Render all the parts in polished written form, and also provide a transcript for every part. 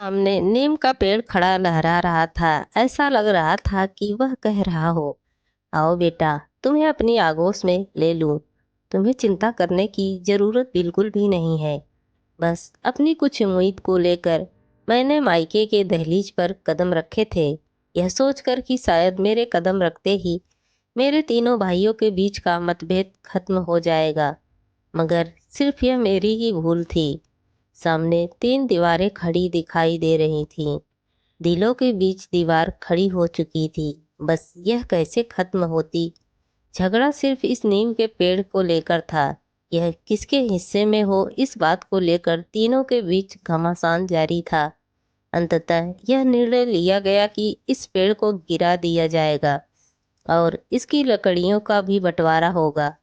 सामने नीम का पेड़ खड़ा लहरा रहा था। ऐसा लग रहा था कि वह कह रहा हो, आओ बेटा, तुम्हें अपनी आगोश में ले लूं। तुम्हें चिंता करने की जरूरत बिल्कुल भी नहीं है। बस अपनी कुछ उम्मीद को लेकर मैंने मायके के दहलीज पर कदम रखे थे, यह सोचकर कि शायद मेरे कदम रखते ही मेरे तीनों भाइयों के बीच का मतभेद खत्म हो जाएगा। मगर सिर्फ यह मेरी ही भूल थी। सामने तीन दीवारें खड़ी दिखाई दे रही थीं। दिलों के बीच दीवार खड़ी हो चुकी थी। बस यह कैसे खत्म होती। झगड़ा सिर्फ इस नीम के पेड़ को लेकर था। यह किसके हिस्से में हो, इस बात को लेकर तीनों के बीच घमासान जारी था। अंततः यह निर्णय लिया गया कि इस पेड़ को गिरा दिया जाएगा और इसकी लकड़ियों का भी बंटवारा होगा,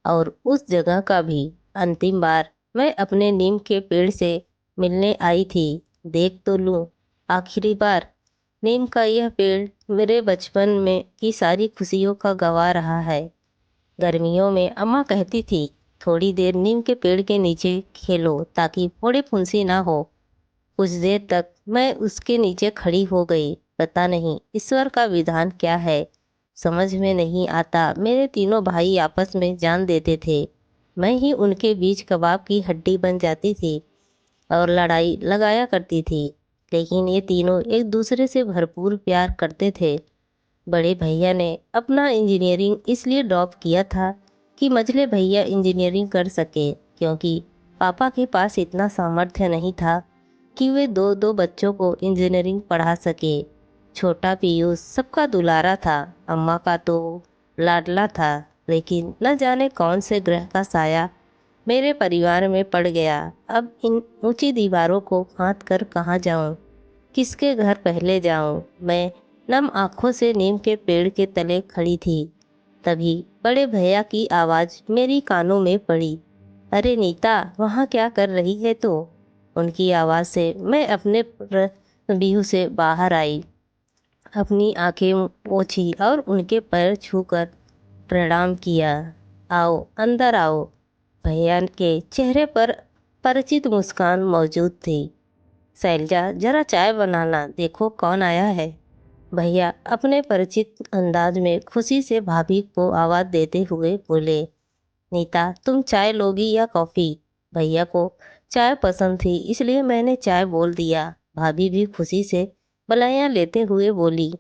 और उस जगह का भी। अंतिम बार मैं अपने नीम के पेड़ से मिलने आई थी। देख तो लूं, आखिरी बार। नीम का यह पेड़ मेरे बचपन में की सारी खुशियों का गवाह रहा है। गर्मियों में अम्मा कहती थी, थोड़ी देर नीम के पेड़ के नीचे खेलो ताकि फोड़े फुंसी ना हो। कुछ देर तक मैं उसके नीचे खड़ी हो गई। पता नहीं ईश्वर का विधान क्या है, समझ में नहीं आता। मेरे तीनों भाई आपस में जान देते थे। मैं ही उनके बीच कबाब की हड्डी बन जाती थी और लड़ाई लगाया करती थी। लेकिन ये तीनों एक दूसरे से भरपूर प्यार करते थे। बड़े भैया ने अपना इंजीनियरिंग इसलिए ड्रॉप किया था कि मझले भैया इंजीनियरिंग कर सके, क्योंकि पापा के पास इतना सामर्थ्य नहीं था कि वे दो दो बच्चों को इंजीनियरिंग पढ़ा सके। छोटा पीयूष सबका दुलारा था, अम्मा का तो लाडला था। लेकिन न जाने कौन से ग्रह का साया मेरे परिवार में पड़ गया। अब इन ऊंची दीवारों को फांद कर कहाँ जाऊं, किसके घर पहले जाऊं। मैं नम आंखों से नीम के पेड़ के तले खड़ी थी। तभी बड़े भैया की आवाज़ मेरी कानों में पड़ी, अरे नीता, वहाँ क्या कर रही है तू। उनकी आवाज़ से मैं अपने बिहू से बाहर आई, अपनी आंखें पोंछी और उनके पैर छूकर प्रणाम किया। आओ, अंदर आओ। भैया के चेहरे पर परिचित मुस्कान मौजूद थी। शैलजा, जरा चाय बनाना, देखो कौन आया है। भैया अपने परिचित अंदाज में खुशी से भाभी को आवाज़ देते हुए बोले, नीता, तुम चाय लोगी या कॉफ़ी। भैया को चाय पसंद थी, इसलिए मैंने चाय बोल दिया। भाभी भी खुशी से बलाइयाँ लेते हुए बोली,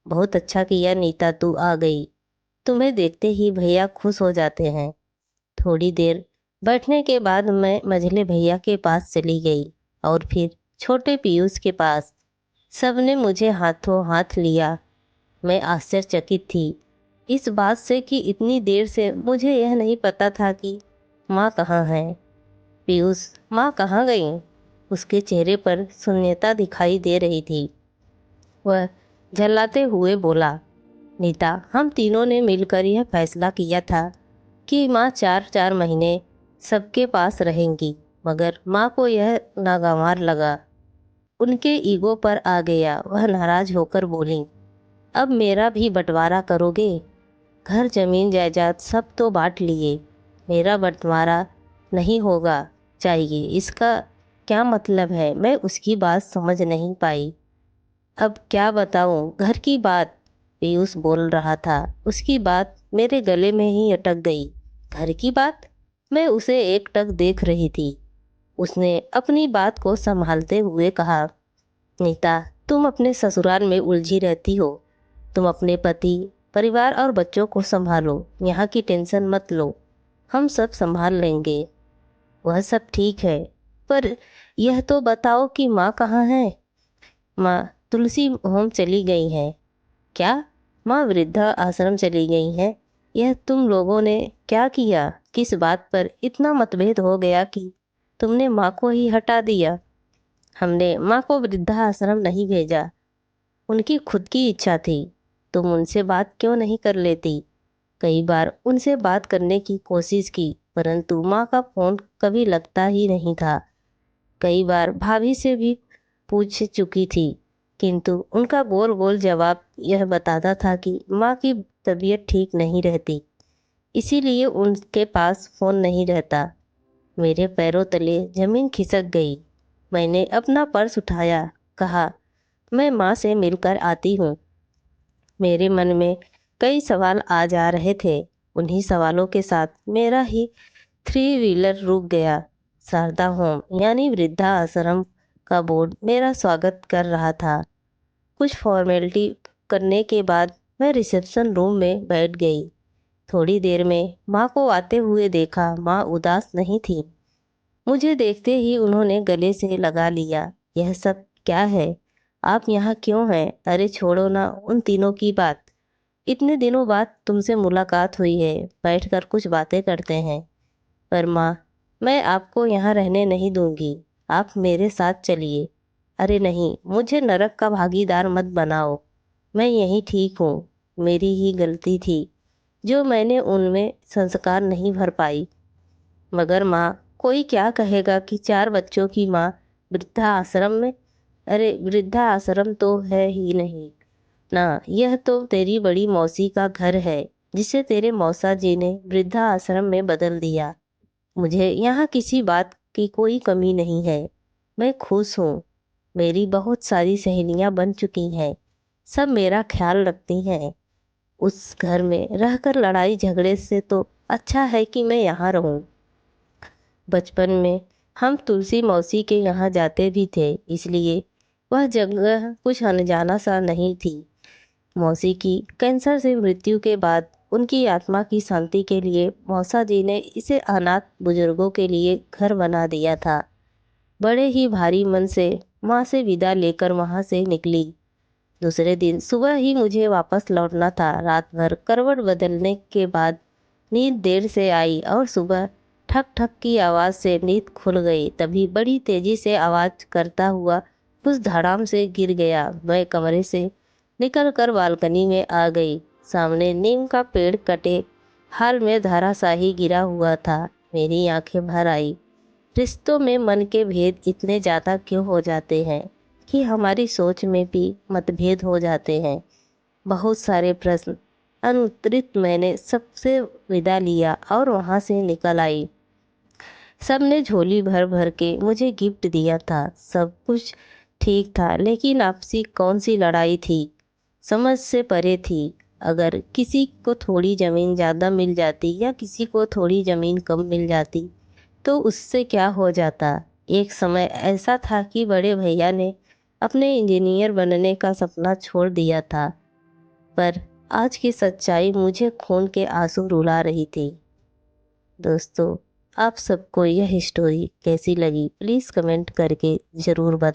बहुत अच्छा किया नीता, तू आ गई। तुम्हें देखते ही भैया खुश हो जाते हैं। थोड़ी देर बैठने के बाद मैं मझले भैया के पास चली गई और फिर छोटे पीयूष के पास। सबने मुझे हाथों हाथ लिया। मैं आश्चर्यचकित थी इस बात से कि इतनी देर से मुझे यह नहीं पता था कि माँ कहाँ है। पीयूष, माँ कहाँ गई। उसके चेहरे पर शून्यता दिखाई दे रही थी। वह झल्लाते हुए बोला, नीता, हम तीनों ने मिलकर यह फैसला किया था कि माँ 4-4 महीने सबके पास रहेंगी। मगर माँ को यह नागवार लगा, उनके ईगो पर आ गया। वह नाराज होकर बोली, अब मेरा भी बंटवारा करोगे। घर जमीन जायदाद सब तो बांट लिए, मेरा बंटवारा नहीं होगा चाहिए, इसका क्या मतलब है। मैं उसकी बात समझ नहीं पाई। अब क्या बताऊं, घर की बात। पीयूष बोल रहा था, उसकी बात मेरे गले में ही अटक गई। घर की बात। मैं उसे एकटक देख रही थी। उसने अपनी बात को संभालते हुए कहा, नीता, तुम अपने ससुराल में उलझी रहती हो। तुम अपने पति, परिवार और बच्चों को संभालो। यहाँ की टेंशन मत लो, हम सब संभाल लेंगे। वह सब ठीक है, पर यह तो बताओ कि माँ कहाँ है। माँ तुलसी होम चली गई हैं। क्या? माँ वृद्धा आश्रम चली गई हैं। यह तुम लोगों ने क्या किया? किस बात पर इतना मतभेद हो गया कि तुमने माँ को ही हटा दिया। हमने माँ को वृद्धा आश्रम नहीं भेजा, उनकी खुद की इच्छा थी। तुम उनसे बात क्यों नहीं कर लेती। कई बार उनसे बात करने की कोशिश की, परंतु माँ का फोन कभी लगता ही नहीं था। कई बार भाभी से भी पूछ चुकी थी, किंतु उनका गोल गोल जवाब यह बताता था कि माँ की तबीयत ठीक नहीं रहती, इसीलिए उनके पास फ़ोन नहीं रहता। मेरे पैरों तले जमीन खिसक गई। मैंने अपना पर्स उठाया कहा, मैं माँ से मिलकर आती हूँ। मेरे मन में कई सवाल आ जा रहे थे। उन्हीं सवालों के साथ मेरा ही थ्री व्हीलर रुक गया। शारदा होम यानी वृद्धा आश्रम का बोर्ड मेरा स्वागत कर रहा था। कुछ फॉर्मेलिटी करने के बाद मैं रिसेप्शन रूम में बैठ गई। थोड़ी देर में माँ को आते हुए देखा। माँ उदास नहीं थी। मुझे देखते ही उन्होंने गले से लगा लिया। यह सब क्या है? आप यहाँ क्यों हैं? अरे छोड़ो ना उन तीनों की बात। इतने दिनों बाद तुमसे मुलाकात हुई है, बैठकर कुछ बातें करते हैं। पर माँ, मैं आपको यहाँ रहने नहीं दूंगी। आप मेरे साथ चलिए। अरे नहीं, मुझे नरक का भागीदार मत बनाओ। मैं यहीं ठीक हूँ। मेरी ही गलती थी जो मैंने उनमें संस्कार नहीं भर पाई। मगर माँ, कोई क्या कहेगा कि 4 बच्चों की माँ वृद्धा आश्रम में। अरे वृद्धा आश्रम तो है ही नहीं ना, यह तो तेरी बड़ी मौसी का घर है, जिसे तेरे मौसा जी ने वृद्धा आश्रम में बदल दिया। मुझे यहाँ किसी बात की कोई कमी नहीं है। मैं खुश हूँ। मेरी बहुत सारी सहेलियाँ बन चुकी हैं। सब मेरा ख्याल रखती हैं। उस घर में रहकर लड़ाई झगड़े से तो अच्छा है कि मैं यहाँ रहूँ। बचपन में हम तुलसी मौसी के यहाँ जाते भी थे, इसलिए वह जगह कुछ अनजाना सा नहीं थी। मौसी की कैंसर से मृत्यु के बाद उनकी आत्मा की शांति के लिए मौसा जी ने इसे अनाथ बुजुर्गों के लिए घर बना दिया था। बड़े ही भारी मन से माँ से विदा लेकर वहाँ से निकली। दूसरे दिन सुबह ही मुझे वापस लौटना था। रात भर करवट बदलने के बाद नींद देर से आई और सुबह ठक ठक की आवाज़ से नींद खुल गई। तभी बड़ी तेजी से आवाज़ करता हुआ कुछ धड़ाम से गिर गया। मैं कमरे से निकलकर बालकनी में आ गई। सामने नीम का पेड़ कटे हाल में धराशायी गिरा हुआ था। मेरी आंखें भर आई। रिश्तों में मन के भेद इतने ज़्यादा क्यों हो जाते हैं कि हमारी सोच में भी मतभेद हो जाते हैं। बहुत सारे प्रश्न अनुत्तरित मैंने सबसे विदा लिया और वहाँ से निकल आई। सबने झोली भर भर के मुझे गिफ्ट दिया था। सब कुछ ठीक था, लेकिन आपसी कौन सी लड़ाई थी, समझ से परे थी। अगर किसी को थोड़ी ज़मीन ज़्यादा मिल जाती या किसी को थोड़ी ज़मीन कम मिल जाती तो उससे क्या हो जाता। एक समय ऐसा था कि बड़े भैया ने अपने इंजीनियर बनने का सपना छोड़ दिया था। पर आज की सच्चाई मुझे खून के आंसू रुला रही थी। दोस्तों, आप सबको यह स्टोरी कैसी लगी प्लीज़ कमेंट करके ज़रूर बताएं।